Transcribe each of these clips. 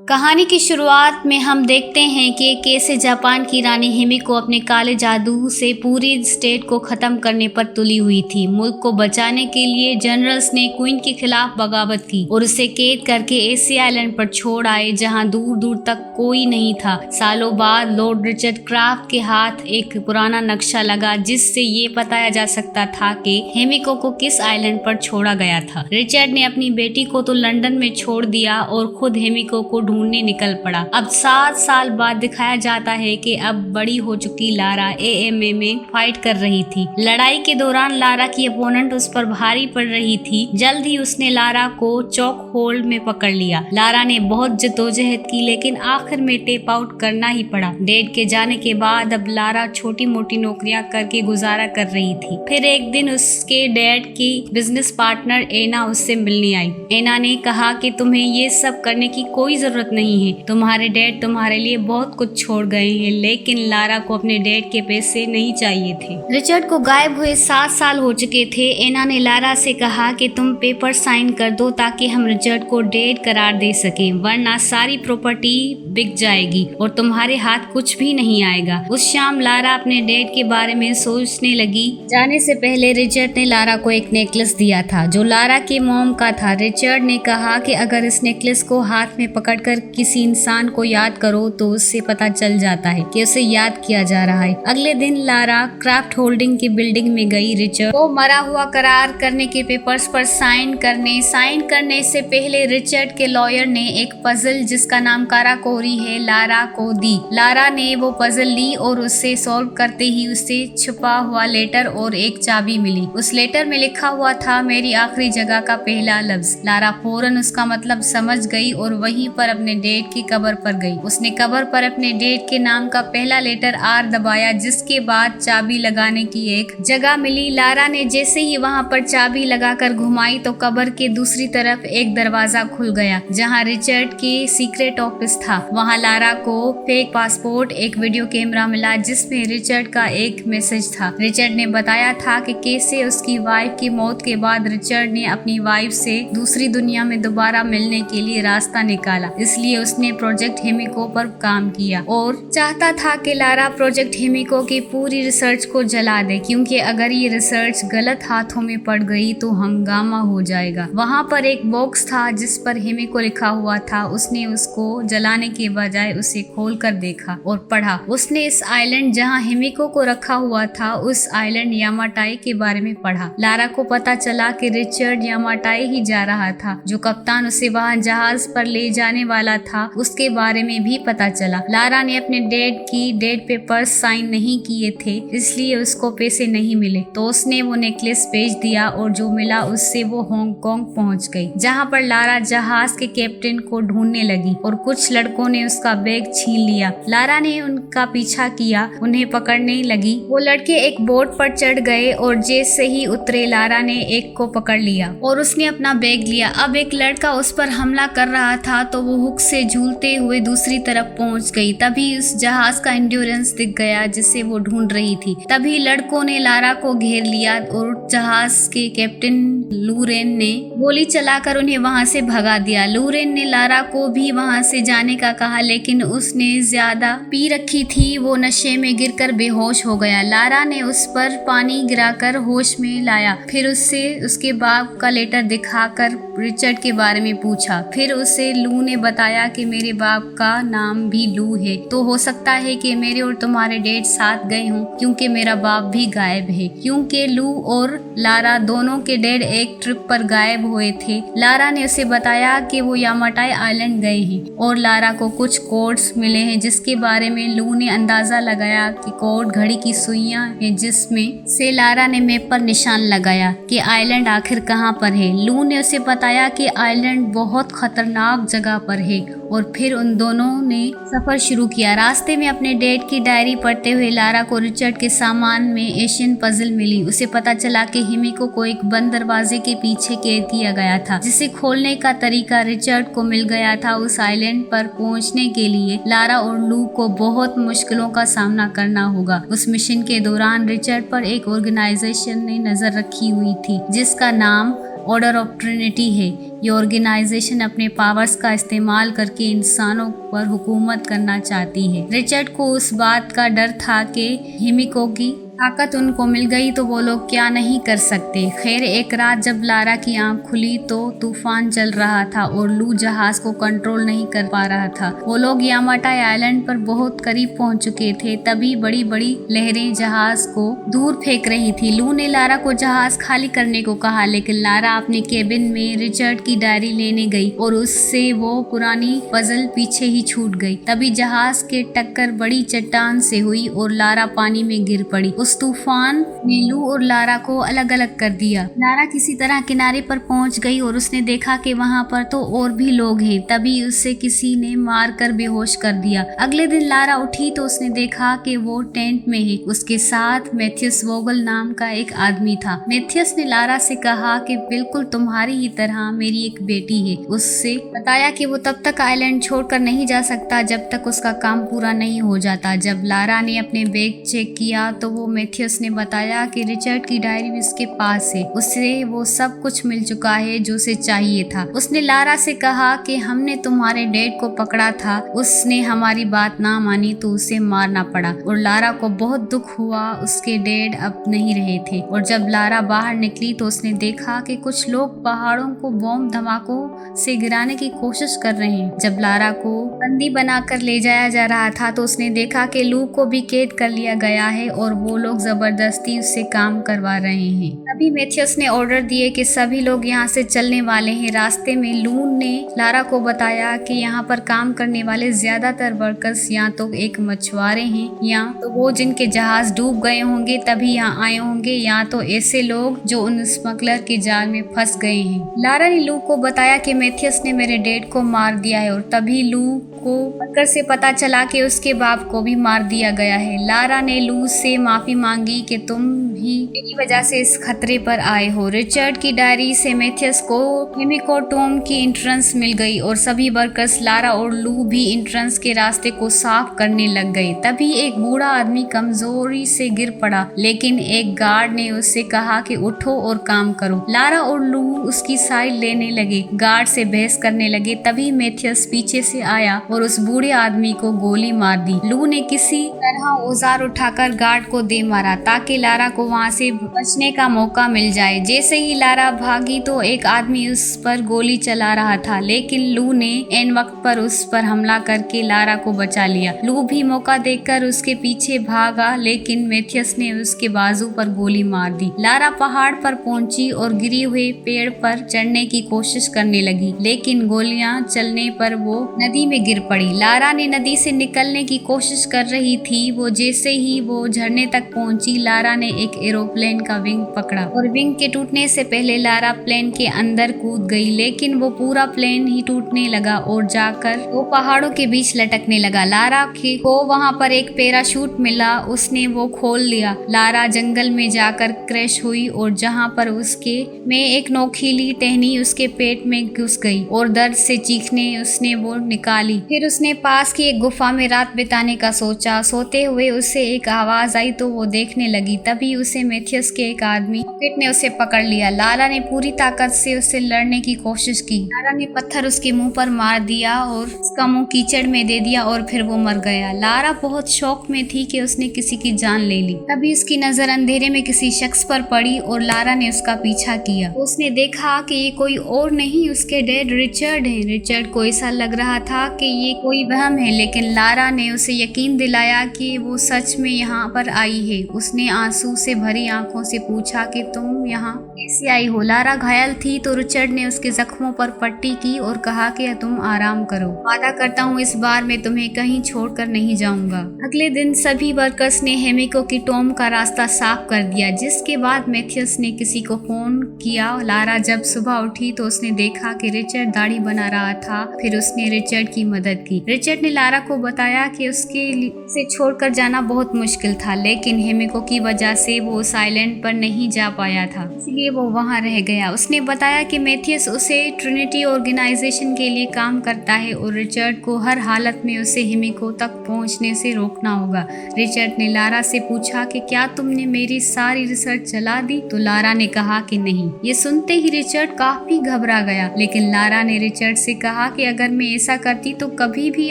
कहानी की शुरुआत में हम देखते हैं कि कैसे जापान की रानी हिमिको अपने काले जादू से पूरी स्टेट को खत्म करने पर तुली हुई थी। मुल्क को बचाने के लिए जनरल्स ने क्वीन के खिलाफ बगावत की और उसे कैद करके एसी आइलैंड पर छोड़ आए, जहां दूर दूर तक कोई नहीं था। सालों बाद लॉर्ड रिचर्ड क्राफ्ट के हाथ एक पुराना नक्शा लगा, जिससे ये बताया जा सकता था कि हिमिको को किस आइलैंड पर छोड़ा गया था। रिचर्ड ने अपनी बेटी को तो लंदन में छोड़ दिया और खुद हिमिको को ढूंढने निकल पड़ा। अब 7 साल बाद दिखाया जाता है कि अब बड़ी हो चुकी लारा एएमए में फाइट कर रही थी। लड़ाई के दौरान लारा की अपोनेंट उस पर भारी पड़ रही थी। जल्द ही उसने लारा को चॉक होल्ड में पकड़ लिया। लारा ने बहुत जद्दोजहद की, लेकिन आखिर में टेप आउट करना ही पड़ा। डैड के जाने के बाद अब लारा छोटी मोटी नौकरियां करके गुजारा कर रही थी। फिर एक दिन उसके डैड की बिजनेस पार्टनर एना उससे मिलने आई। एना ने कहा कि तुम्हें ये सब करने की कोई जरूरत नहीं है, तुम्हारे डैड तुम्हारे लिए बहुत कुछ छोड़ गए हैं। लेकिन लारा को अपने डैड के पैसे नहीं चाहिए थे। रिचर्ड को गायब हुए 7 साल हो चुके थे। एना ने लारा से कहा कि तुम पेपर साइन कर दो ताकि हम रिचर्ड को डैड करार दे सके, वरना सारी प्रॉपर्टी बिक जाएगी और तुम्हारे हाथ कुछ भी नहीं आएगा। उस शाम लारा अपने डैड के बारे में सोचने लगी। जाने से पहले रिचर्ड ने लारा को एक नेकलेस दिया था जो लारा के मॉम का था। रिचर्ड ने कहा कि अगर इस नेकलेस को हाथ में पकड़कर किसी इंसान को याद करो तो उससे पता चल जाता है कि उसे याद किया जा रहा है। अगले दिन लारा क्राफ्ट होल्डिंग की बिल्डिंग में गई। रिचर्ड को मरा हुआ करार करने के पेपर्स पर साइन करने से पहले रिचर्ड के लॉयर ने एक पजल जिसका नाम काराकोरी है लारा को दी। लारा ने वो पजल ली और उसे सॉल्व करते ही उसे छुपा हुआ लेटर और एक चाबी मिली। उस लेटर में लिखा हुआ था, मेरी आखिरी जगह का पहला लफ्ज। लारा फौरन उसका मतलब समझ गई और वहीं पर अपने डैड की कब्र पर गई। उसने कब्र पर अपने डैड के नाम का पहला लेटर आर दबाया, जिसके बाद चाबी लगाने की एक जगह मिली। लारा ने जैसे ही वहां पर चाबी लगाकर घुमाई तो कब्र के दूसरी तरफ एक दरवाजा खुल गया, जहां रिचर्ड के सीक्रेट ऑफिस था। वहां लारा को फेक पासपोर्ट, एक वीडियो कैमरा मिला जिसमें रिचर्ड का एक मैसेज था। रिचर्ड ने बताया था कि कैसे उसकी वाइफ की मौत के बाद रिचर्ड ने अपनी वाइफ से दूसरी दुनिया में दोबारा मिलने के लिए रास्ता निकाला। इसलिए उसने प्रोजेक्ट हिमिको पर काम किया और चाहता था कि लारा प्रोजेक्ट हिमिको की पूरी रिसर्च को जला दे, क्योंकि अगर ये रिसर्च गलत हाथों में पड़ गई तो हंगामा हो जाएगा। वहाँ पर एक बॉक्स था जिस पर हिमिको लिखा हुआ था। उसने उसको जलाने के बजाय उसे खोल कर देखा और पढ़ा। उसने इस आइलैंड जहाँ हिमिको को रखा हुआ था, उस आइलैंड यामाटाई के बारे में पढ़ा। लारा को पता चला कि रिचर्ड यामाटाई ही जा रहा था। जो कप्तान उसे वहाँ जहाज पर ले जाने वाला था उसके बारे में भी पता चला। लारा ने अपने डैड की डेड पेपर्स साइन नहीं किए थे, इसलिए उसको पैसे नहीं मिले, तो उसने वो नेकलेस बेच दिया और जो मिला उससे वो हांगकांग पहुंच गई, जहां पर लारा जहाज के कैप्टन को ढूंढने लगी और कुछ लड़कों ने उसका बैग छीन लिया। लारा ने उनका पीछा किया, उन्हें पकड़ने लगी। वो लड़के एक बोट पर चढ़ गए और जैसे ही उतरे लारा ने एक को पकड़ लिया और उसने अपना बैग लिया। अब एक लड़का उस पर हमला कर रहा था तो वो हुक से झूलते हुए दूसरी तरफ पहुंच गई। तभी उस जहाज का एंड्योरेंस दिख गया जिसे वो ढूंढ रही थी। तभी लड़कों ने लारा को घेर लिया और जहाज के कैप्टन लूरेन ने गोली चलाकर उन्हें वहां से भगा दिया। लूरेन ने लारा को भी वहां से जाने का कहा, लेकिन उसने ज्यादा पी रखी थी। वो नशे में गिरकर बेहोश हो गया। लारा ने उस पर पानी गिराकर होश में लाया, फिर उससे उसके बाप का लेटर दिखाकर रिचर्ड के बारे में पूछा। फिर उसे लू ने बताया कि मेरे बाप का नाम भी लू है, तो हो सकता है कि मेरे और तुम्हारे डैड साथ गए हों, क्योंकि मेरा बाप भी गायब है। क्योंकि लू और लारा दोनों के डैड एक ट्रिप पर गायब हुए थे। लारा ने उसे बताया कि वो यामाटाई आइलैंड गए हैं और लारा को कुछ कोड्स मिले हैं, जिसके बारे में लू ने अंदाजा लगाया कि कोड घड़ी की सुइयां हैं, जिसमें से लारा ने मैप पर निशान लगाया कि आइलैंड आखिर कहाँ पर है। लू ने उसे बताया कि आइलैंड बहुत खतरनाक जगह पर है और फिर उन दोनों ने सफर शुरू किया। रास्ते में अपने डैड की डायरी पढ़ते हुए लारा को रिचर्ड के सामान में एशियन पजल मिली। उसे पता चला कि हिमिको को एक बंद दरवाजे के पीछे कैद किया गया था, जिसे खोलने का तरीका रिचर्ड को मिल गया था। उस आइलैंड पर पहुंचने के लिए लारा और लू को बहुत मुश्किलों का सामना करना होगा। उस मिशन के दौरान रिचर्ड पर एक ऑर्गेनाइजेशन ने नजर रखी हुई थी जिसका नाम ऑर्डर ऑफ ट्रिनिटी है। ये ऑर्गेनाइजेशन अपने पावर्स का इस्तेमाल करके इंसानों पर हुकूमत करना चाहती है। रिचर्ड को उस बात का डर था कि हिमिको की ताकत उनको मिल गई तो वो लोग क्या नहीं कर सकते। खैर, एक रात जब लारा की आंख खुली तो तूफान चल रहा था और लू जहाज को कंट्रोल नहीं कर पा रहा था। वो लोग यामाटाई आइलैंड पर बहुत करीब पहुंच चुके थे। तभी बड़ी बड़ी लहरें जहाज को दूर फेंक रही थी। लू ने लारा को जहाज खाली करने को कहा, लेकिन लारा अपने केबिन में रिचर्ड की डायरी लेने गई और उससे वो पुरानी पजल पीछे ही छूट गई। तभी जहाज के टक्कर बड़ी चट्टान से हुई और लारा पानी में गिर पड़ी। उस तूफान ने लू और लारा को अलग अलग कर दिया। लारा किसी तरह किनारे पर पहुंच गई और उसने देखा कि वहां पर तो और भी लोग हैं। तभी उसे किसी ने मार कर बेहोश कर दिया। अगले दिन लारा उठी तो उसने देखा कि वो टेंट में है। उसके साथ मैथ्यूस वोगल नाम का एक आदमी था। मैथ्यूस ने लारा से कहा कि बिल्कुल तुम्हारी ही तरह मेरी एक बेटी है। उससे बताया कि वो तब तक आइलैंड छोड़कर नहीं जा सकता जब तक उसका काम पूरा नहीं हो जाता। जब लारा ने अपने बैग चेक किया तो वो मैथ्यूस ने बताया कि रिचर्ड की डायरी भी उसके पास है। उसे वो सब कुछ मिल चुका है जो उसे चाहिए था। उसने लारा से कहा कि हमने तुम्हारे डैड को पकड़ा था, उसने हमारी बात ना मानी तो उसे मारना पड़ा। और लारा को बहुत दुख हुआ, उसके डैड अब नहीं रहे थे। और जब लारा बाहर निकली तो उसने देखा कि कुछ लोग पहाड़ों को बॉम्ब धमाकों से गिराने की कोशिश कर रहे हैं। जब लारा को बंदी बनाकर ले जाया जा रहा था तो उसने देखा कि लू को भी कैद कर लिया गया है और वो लोग जबरदस्ती उससे काम करवा रहे हैं। तभी मैथ्यूस ने ऑर्डर दिए कि सभी लोग यहाँ से चलने वाले हैं। रास्ते में लू ने लारा को बताया कि यहाँ पर काम करने वाले ज्यादातर वर्कर्स या तो एक मछुआरे हैं या तो वो जिनके जहाज डूब गए होंगे तभी यहाँ आए होंगे, या तो ऐसे लोग जो उन स्मगलर के जाल में फंस गए हैं। लारा ने लू को बताया कि मैथ्यूस ने मेरे डैड को मार दिया है और तभी लू को पकड़ से पता चला कि उसके बाप को भी मार दिया गया है। लारा ने लू से माफी मांगी कि तुम ही मेरी वजह से इस खतरे पर आए हो। रिचर्ड की डायरी से मैथ्यूस को हिमिको टोम की एंट्रेंस मिल गई और सभी वर्कर्स लारा और लू भी एंट्रेंस के रास्ते को साफ करने लग गए। तभी एक बूढ़ा आदमी कमजोरी से गिर पड़ा, लेकिन एक गार्ड ने उससे कहा कि उठो और काम करो। लारा और लू उसकी साइड लेने लगे, गार्ड से बहस करने लगे। तभी मैथ्यूस पीछे से आया और उस बूढ़े आदमी को गोली मार दी। लू ने किसी तरह औजार उठाकर गार्ड को दे मारा ताकि लारा को वहां से बचने का मौका मिल जाए। जैसे ही लारा भागी तो एक आदमी उस पर गोली चला रहा था, लेकिन लू ने एन वक्त पर उस पर हमला करके लारा को बचा लिया। लू भी मौका देखकर उसके पीछे भागा, लेकिन मैथ्यूस ने उसके बाजू पर गोली मार दी। लारा पहाड़ पर पहुंची और गिरे हुए पेड़ पर चढ़ने की कोशिश करने लगी, लेकिन गोलियां चलने पर वो नदी में गिर पड़ी। लारा ने नदी से निकलने की कोशिश कर रही थी। वो जैसे ही वो झरने तक पहुंची, लारा ने एक एरोप्लेन का विंग पकड़ा और विंग के टूटने से पहले लारा प्लेन के अंदर कूद गई, लेकिन वो पूरा प्लेन ही टूटने लगा और जाकर वो पहाड़ों के बीच लटकने लगा। लारा को वहां पर एक पैराशूट मिला, उसने वो खोल लिया। लारा जंगल में जाकर क्रैश हुई और जहां पर उसके में एक नोकीली टहनी उसके पेट में घुस गई और दर्द से चीखने उसने वो निकाली। फिर उसने पास की एक गुफा में रात बिताने का सोचा। सोते हुए उसे एक आवाज आई तो वो देखने लगी। तभी उसे मैथ्यूस के एक आदमी ने उसे पकड़ लिया। लारा ने पूरी ताकत से उससे लड़ने की कोशिश की। लारा ने पत्थर उसके मुंह पर मार दिया और उसका मुंह कीचड़ में दे दिया और फिर वो मर गया। लारा बहुत शौक में थी कि उसने किसी की जान ले ली। तभी उसकी नजर अंधेरे में किसी शख्स पर पड़ी और लारा ने उसका पीछा किया। उसने देखा कि ये कोई और नहीं, उसके डैड रिचर्ड है। रिचर्ड को ऐसा लग रहा था कि ये कोई वहम है, लेकिन लारा ने उसे यकीन दिलाया कि वो सच में यहाँ पर आई है। उसने आंसू से भरी आंखों से पूछा कि तुम यहाँ कैसे आई हो। लारा घायल थी तो रिचर्ड ने उसके जख्मों पर पट्टी की और कहा कि तुम आराम करो, वादा करता हूँ इस बार मैं तुम्हें कहीं छोड़कर नहीं जाऊंगा। अगले दिन सभी वर्कर्स ने हिमिको की टोम का रास्ता साफ कर दिया, जिसके बाद मैथ्यूस ने किसी को फोन किया। लारा जब सुबह उठी तो उसने देखा कि रिचर्ड दाढ़ी बना रहा था। फिर उसने रिचर्ड की मदद की। रिचर्ड ने लारा को बताया कि उसे छोड़कर जाना बहुत मुश्किल था, लेकिन हिमिको की वजह से वो उस आइलैंड पर नहीं जा पाया था, इसलिए वो वहाँ रह गया। उसने बताया कि मैथियस उसे ट्रिनिटी ऑर्गेनाइजेशन के लिए काम करता है और रिचर्ड को हर हालत में उसे हिमिको तक पहुँचने से रोकना होगा। रिचर्ड ने लारा से पूछा कि क्या तुमने मेरी सारी रिसर्च चला दी? तो लारा ने कहा कि नहीं। ये सुनते ही रिचर्ड काफी घबरा गया, लेकिन लारा ने रिचर्ड से कहा कि अगर मैं ऐसा करती तो कभी भी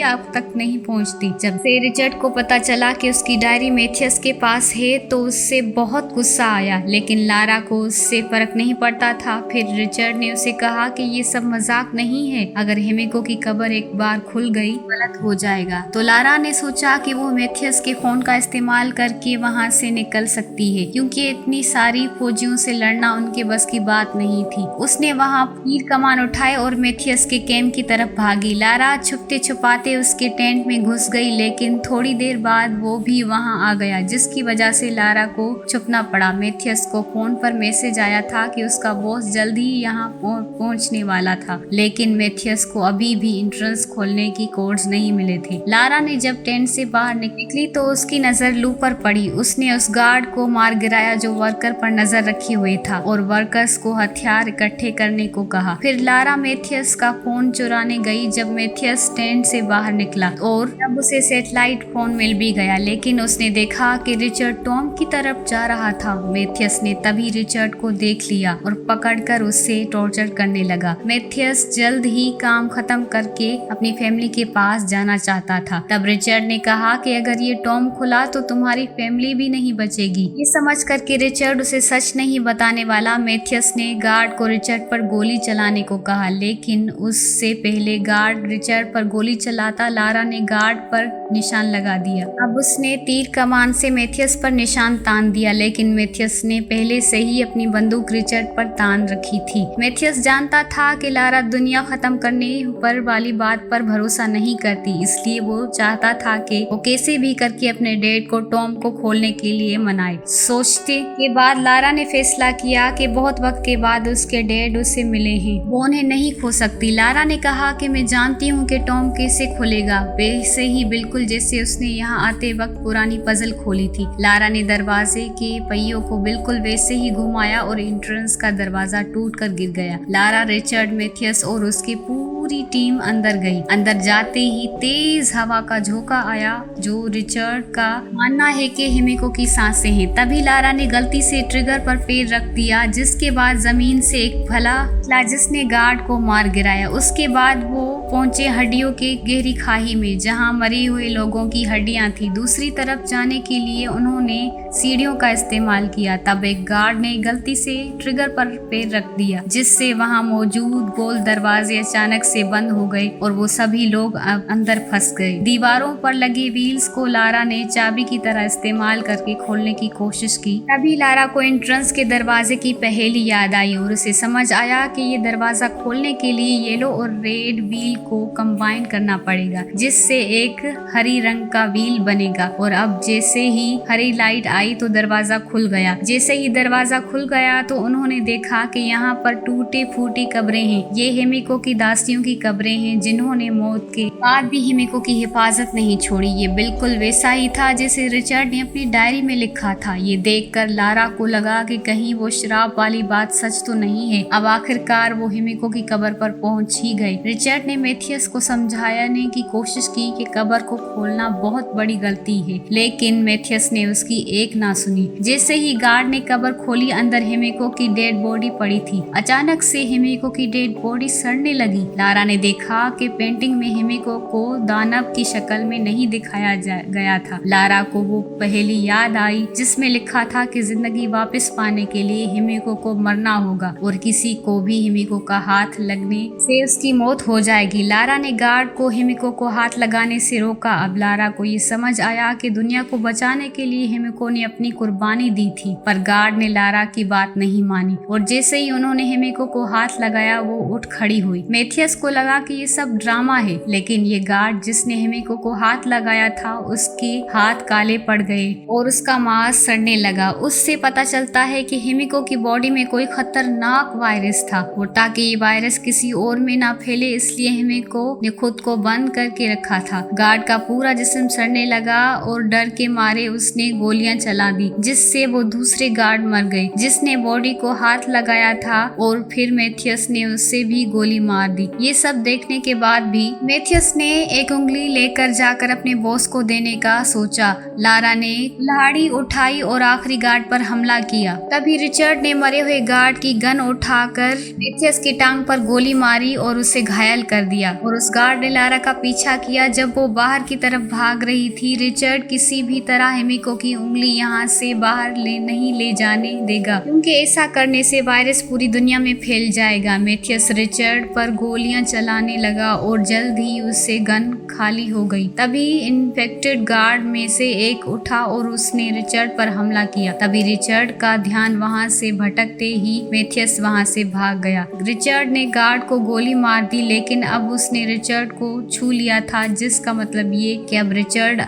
आप तक नहीं पहुंचती। जब से रिचर्ड को पता चला कि उसकी डायरी मैथियस के पास है तो उससे बहुत गुस्सा आया, लेकिन लारा को उससे फर्क नहीं पड़ता था। फिर रिचर्ड ने उसे कहा कि ये सब मजाक नहीं है, अगर हिमिको की कब्र एक बार खुल गई गलत हो जाएगा। तो लारा ने सोचा कि वो मैथियस के फोन का इस्तेमाल करके वहाँ से निकल सकती है, क्योंकि इतनी सारी फौजियों से लड़ना उनके बस की बात नहीं थी। उसने वहाँ तीर कमान उठाए और मैथियस के कैंप की तरफ भागी। लारा छुपते छुपाते उसके टेंट में घुस गई, लेकिन थोड़ी देर बाद वो भी वहाँ आ गया, जिसकी वजह से लारा को छुपना पड़ा। मैथियस को फोन पर मैसेज आया था कि उसका बॉस जल्दी ही यहाँ पहुँचने वाला था, लेकिन मैथियस को अभी भी एंट्रेंस खोलने की कोड्स नहीं मिले थे। लारा ने जब टेंट से बाहर निकली तो उसकी नजर लू पर पड़ी। उसने उस गार्ड को मार गिराया जो वर्कर पर नजर रखे हुए था और वर्कर्स को हथियार इकट्ठे करने को कहा। फिर लारा मैथियस का फोन चुराने गई। जब मैथियस टेंट से बाहर निकला और तब उसे सैटेलाइट फोन मिल भी गया, लेकिन उसने देखा कि रिचर्ड टॉम की तरफ जा रहा था। मैथियस ने तभी रिचर्ड को देख लिया और पकड़कर उससे टॉर्चर करने लगा। मैथियस जल्द ही काम खत्म करके अपनी फैमिली के पास जाना चाहता था। तब रिचर्ड ने कहा कि अगर ये टॉम खुला तो तुम्हारी फैमिली भी नहीं बचेगी। ये समझ करके रिचर्ड उसे सच नहीं बताने वाला, मैथियस ने गार्ड को रिचर्ड पर गोली चलाने को कहा, लेकिन उससे पहले गार्ड रिचर्ड पर गोली चलाता लारा ने गार्ड पर निशान लगा दिया। अब उसने तीर कमान से मैथियस पर निशान तान दिया, लेकिन मैथियस ने पहले से ही अपनी बंदूक रिचर्ड पर तान रखी थी। मैथियस जानता था कि लारा दुनिया खत्म करने पर वाली बात पर भरोसा नहीं करती, इसलिए वो चाहता था कि वो कैसे भी करके अपने डैड को टॉम को खोलने के लिए मनाए। सोचते के बाद लारा ने फैसला किया कि बहुत वक्त के बाद उसके डैड उससे मिले हैं, वो उन्हें नहीं खो सकती। लारा ने कहा कि मैं जानती हूँ कि टॉम कैसे खुलेगा, वैसे ही बिल्कुल जैसे उसने यहाँ आते वक्त पुरानी पजल खोली थी। लारा ने दरवाजे के पहियों को बिल्कुल वैसे ही घुमाया और एंट्रेंस का दरवाजा टूटकर गिर गया। लारा, रिचर्ड, मैथियस और उसकी पूरी टीम अंदर गई। अंदर जाते ही तेज हवा का झोंका आया, जो रिचर्ड का मानना है कि हिमिको की सांसें हैं। तभी लारा ने गलती से ट्रिगर पर पैर रख दिया, जिसके बाद जमीन से एक भला जिसने गार्ड को मार गिराया। उसके बाद वो पहुंचे हड्डियों के गहरी खाई में, जहां मरे हुए लोगों की हड्डियां थी। दूसरी तरफ जाने के लिए उन्होंने सीढ़ियों का इस्तेमाल किया। तब एक गार्ड ने गलती से ट्रिगर पर पैर रख दिया, जिससे वहां मौजूद गोल दरवाजे अचानक से बंद हो गए और वो सभी लोग अंदर फंस गए। दीवारों पर लगे व्हील्स को लारा ने चाबी की तरह इस्तेमाल करके खोलने की कोशिश की। तभी लारा को एंट्रेंस के दरवाजे की पहेली याद आई और उसे समझ आया कि ये दरवाजा खोलने के लिए येलो और रेड व्हील को कंबाइन करना पड़ेगा, जिससे एक हरी रंग का व्हील बनेगा। और अब जैसे ही हरी लाइट आई तो दरवाजा खुल गया। जैसे ही दरवाजा खुल गया तो उन्होंने देखा कि यहाँ पर टूटे फूटी कब्रें हैं। ये हिमिको की दासियों की कब्रें हैं, जिन्होंने मौत के बाद भी हिमिको की हिफाजत नहीं छोड़ी। ये बिल्कुल वैसा ही था जैसे रिचर्ड ने अपनी डायरी में लिखा था। ये देखकर लारा को लगा कि कहीं वो शराब वाली बात सच तो नहीं है। अब आखिरकार वो हिमिको की कब्र पर पहुंच ही गए। रिचर्ड ने मैथियस को समझाने की कोशिश की कि कब्र को खोलना बहुत बड़ी गलती है, लेकिन मैथियस ने उसकी एक ना सुनी। जैसे ही गार्ड ने कब्र खोली, अंदर हिमिको की डेड बॉडी पड़ी थी। अचानक से हिमिको की डेड बॉडी सड़ने लगी। लारा ने देखा कि पेंटिंग में हिमिको को दानव की शक्ल में नहीं दिखाया गया था। लारा को वो पहेली याद आई जिसमें लिखा था कि जिंदगी वापस पाने के लिए हिमिको को मरना होगा और किसी को भी हिमिको का हाथ लगने से उसकी मौत हो जाएगी। लारा ने गार्ड को हिमिको को हाथ लगाने से रोका। अब लारा को ये समझ आया कि दुनिया को बचाने के लिए हिमिको ने अपनी कुर्बानी दी थी, पर गार्ड ने लारा की बात नहीं मानी और जैसे ही उन्होंने हिमिको को हाथ लगाया वो उठ खड़ी हुई। मैथियस को लगा कि ये सब ड्रामा है, लेकिन ये गार्ड जिसने हिमिको को हाथ लगाया था उसके हाथ काले पड़ गए और उसका मांस सड़ने लगा। उससे पता चलता है कि हिमिको की बॉडी में कोई खतरनाक वायरस था और ताकि ये वायरस किसी और में ना फैले, इसलिए हेमिको ने खुद को बंद करके रखा था। गार्ड का पूरा जिस्म सड़ने लगा और डर के मारे उसने गोलियां चला दी, जिससे वो दूसरे गार्ड मर गए जिसने बॉडी को हाथ लगाया था, और फिर मैथियस ने उससे भी गोली मार दी। ये सब देखने के बाद भी मैथियस ने एक उंगली लेकर जाकर अपने बॉस को देने का सोचा। लारा ने कुल्हाड़ी उठाई और आखिरी गार्ड पर हमला किया। तभी रिचर्ड ने मरे हुए गार्ड की गन उठाकर मैथियस की टांग पर गोली मारी और उसे घायल कर दिया, और उस गार्ड ने लारा का पीछा किया। जब वो बाहर की तरफ भाग रही थी, रिचर्ड किसी भी तरह हेमिको की उंगली यहाँ से बाहर नहीं ले जाने देगा, क्योंकि ऐसा करने से वायरस पूरी दुनिया में फैल जाएगा। मैथियस रिचर्ड पर गोलियां चलाने लगा और जल्द ही उससे गन खाली हो गई। तभी इन्फेक्टेड गार्ड में से एक उठा और उसने रिचर्ड पर हमला किया। तभी रिचर्ड का ध्यान वहां से भटकते ही मैथियस वहां से भाग गया। रिचर्ड ने गार्ड को गोली मार दी, लेकिन अब उसने रिचर्ड को छू लिया था, जिसका मतलब ये कि अब रिचर्ड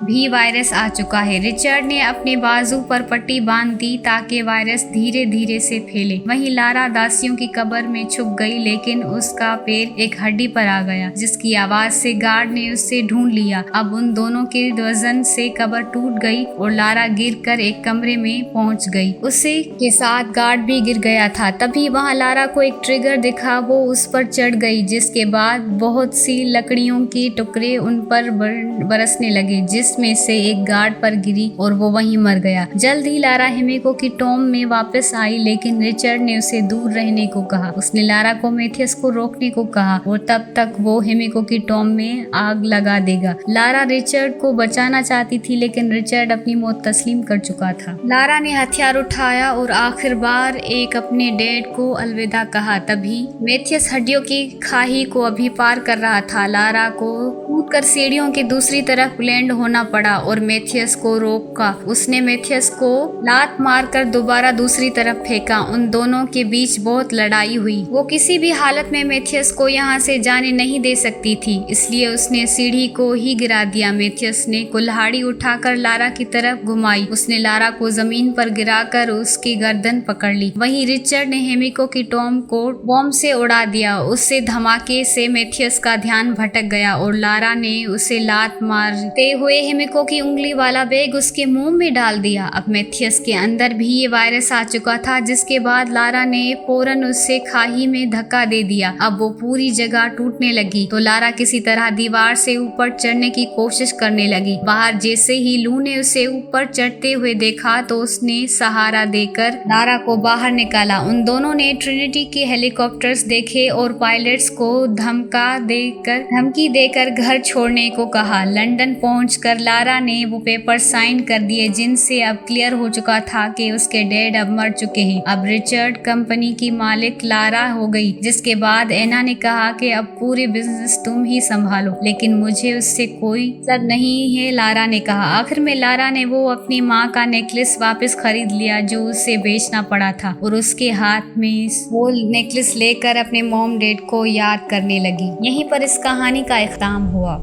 भी वायरस आ चुका है। रिचर्ड ने अपने बाजू पर पट्टी बांध दी ताकि वायरस धीरे धीरे से फैले। वहीं लारा दासियों की कब्र में छुप गई, लेकिन उसका पैर एक हड्डी पर आ गया, जिसकी आवाज से गार्ड ने उसे ढूंढ लिया। अब उन दोनों के वजन से कब्र टूट गई और लारा गिरकर एक कमरे में पहुंच गई। उसी के साथ गार्ड भी गिर गया था। तभी वहां लारा को एक ट्रिगर दिखा, वो उस पर चढ़ गई, जिसके बाद बहुत सी लकड़ियों के टुकड़े उन पर बरसने लगे, जिसमें से एक गार्ड पर गिरी और वो वहीं मर गया। जल्द ही लारा हेमिको की टॉम में वापस आई, लेकिन रिचर्ड ने उसे दूर रहने को कहा। उसने लारा को मैथियस को रोकने को कहा और तब तक वो हेमिको की टॉम में आग लगा देगा। लारा रिचर्ड को बचाना चाहती थी, लेकिन रिचर्ड अपनी मौत तस्लीम कर चुका था। लारा ने हथियार उठाया और आखिर बार एक अपने डैड को अलविदा कहा। तभी मैथियस हड्डियों की खाई को अभी पार कर रहा था। लारा को कूदकर सीढ़ियों की दूसरी तरफ लैंड होना पड़ा और मैथियस को रोका। उसने मैथियस को लात मारकर दोबारा दूसरी तरफ फेंका। उन दोनों के बीच बहुत लड़ाई हुई। वो किसी भी हालत में मैथियस को यहाँ से जाने नहीं दे सकती थी, इसलिए उसने सीढ़ी को ही गिरा दिया। मैथियस ने कुल्हाड़ी उठाकर लारा की तरफ घुमाई। उसने लारा को जमीन पर गिराकर उसकी गर्दन पकड़ ली। वहीं रिचर्ड ने हेमिको की टॉम को बॉम्ब से उड़ा दिया। उससे धमाके से मैथियस का ध्यान भटक गया और लारा ने उसे लात मारते हुए हेमिको की उंगली वाला बैग उसके मुंह में डाल दिया। अब मैथियस के अंदर भी ये वायरस आ चुका था, जिसके बाद लारा ने फौरन उससे खाई में धक्का दे दिया। अब वो पूरी जगह टूटने लगी, तो लारा किसी तरह दीवार से ऊपर चढ़ने की कोशिश करने लगी। बाहर जैसे ही लू ने उसे ऊपर चढ़ते हुए देखा, तो उसने सहारा देकर लारा को बाहर निकाला। उन दोनों ने ट्रिनिटी के हेलीकॉप्टर्स देखे और पायलट्स को धमकी देकर घर छोड़ने को कहा। लंदन पहुंचकर लारा ने वो पेपर साइन कर दिए, जिनसे अब क्लियर हो चुका था कि उसके डैड अब मर चुके हैं। अब रिचर्ड कंपनी की मालिक लारा हो गई, जिसके बाद एना ने कहा कि अब पूरे बिजनेस तुम ही संभालो, लेकिन मुझे उससे कोई मतलब नहीं है, लारा ने कहा। आखिर में लारा ने वो अपनी माँ का नेकलेस वापस खरीद लिया, जो उसे बेचना पड़ा था, और उसके हाथ में वो नेकलेस लेकर अपने मॉम डैड को याद करने लगी। यहीं पर इस कहानी का इख्तिताम हुआ।